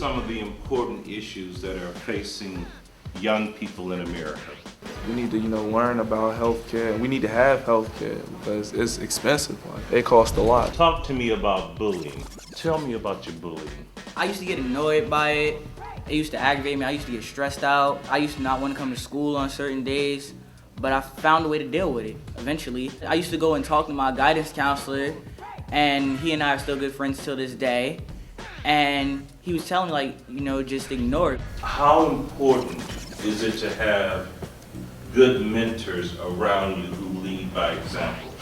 some of the important issues that are facing young people in America? We need to, learn about healthcare. We need to have healthcare because it's expensive. It costs a lot. Talk to me about bullying. Tell me about your bullying. I used to get annoyed by it. It used to aggravate me. I used to get stressed out. I used to not want to come to school on certain days, but I found a way to deal with it eventually. I used to go and talk to my guidance counselor, and he and I are still good friends till this day. And he was telling me, just ignore it. How important is it to have good mentors around you who lead by example?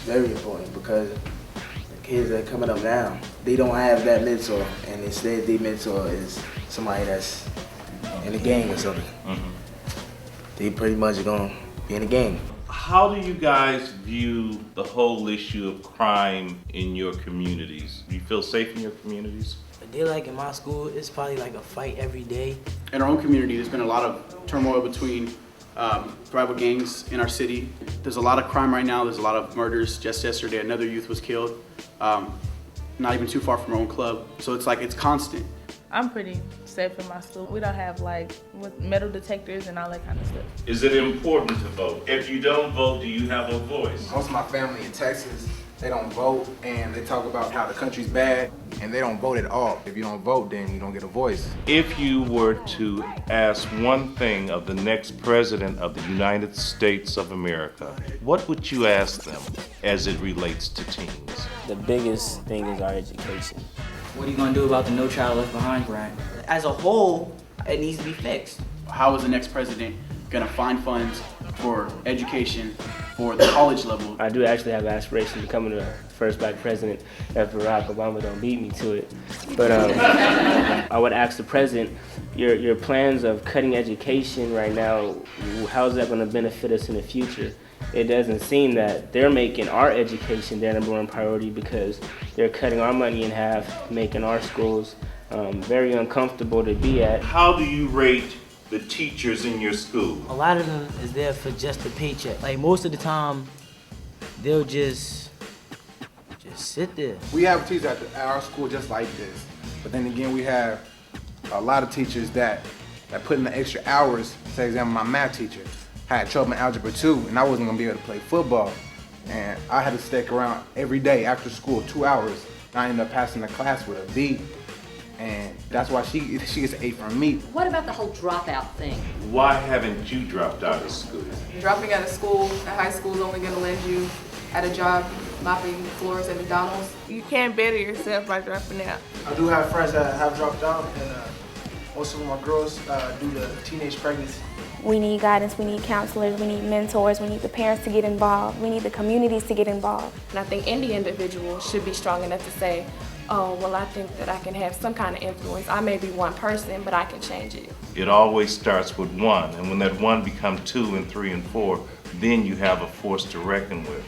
Very important because the kids that are coming up now, they don't have that mentor, and instead their mentor is somebody that's in the game or something. They pretty much gonna be in the game. How do you guys view the whole issue of crime in your communities? Do you feel safe in your communities? A day like in my school, it's probably like a fight every day. In our own community, there's been a lot of turmoil between rival gangs in our city. There's a lot of crime right now. There's a lot of murders. Just yesterday, another youth was killed, not even too far from our own club. So it's constant. I'm pretty safe in my school. We don't have with metal detectors and all that kind of stuff. Is it important to vote? If you don't vote, do you have a voice? Most of my family in Texas, they don't vote, and they talk about how the country's bad, and they don't vote at all. If you don't vote, then you don't get a voice. If you were to ask one thing of the next president of the United States of America, what would you ask them as it relates to teens? The biggest thing is our education. What are you gonna do about the No Child Left Behind grant? As a whole, it needs to be fixed. How is the next president gonna find funds for education for the college level? I do actually have aspirations of becoming the first black president if Barack Obama don't beat me to it. But I would ask the president, your plans of cutting education right now, how is that gonna benefit us in the future? It doesn't seem that they're making our education their number one priority because they're cutting our money in half, making our schools very uncomfortable to be at. How do you rate the teachers in your school? A lot of them is there for just a paycheck. Like most of the time, they'll just sit there. We have teachers at our school just like this, but then again, we have a lot of teachers that put in the extra hours. For example, my math teacher had trouble in Algebra 2, and I wasn't gonna be able to play football. And I had to stick around every day after school, 2 hours. And I ended up passing the class with a B. And that's why she gets an A from me. What about the whole dropout thing? Why haven't you dropped out of school? Dropping out of school at high school is only going to land you at a job mopping floors at McDonald's. You can't better yourself by dropping out. I do have friends that have dropped out, and most of my girls due to teenage pregnancy. We need guidance, we need counselors, we need mentors, we need the parents to get involved, we need the communities to get involved. And I think any individual should be strong enough to say, oh, well, I think that I can have some kind of influence. I may be one person, but I can change it. It always starts with one, and when that one becomes 2 and 3 and 4, then you have a force to reckon with.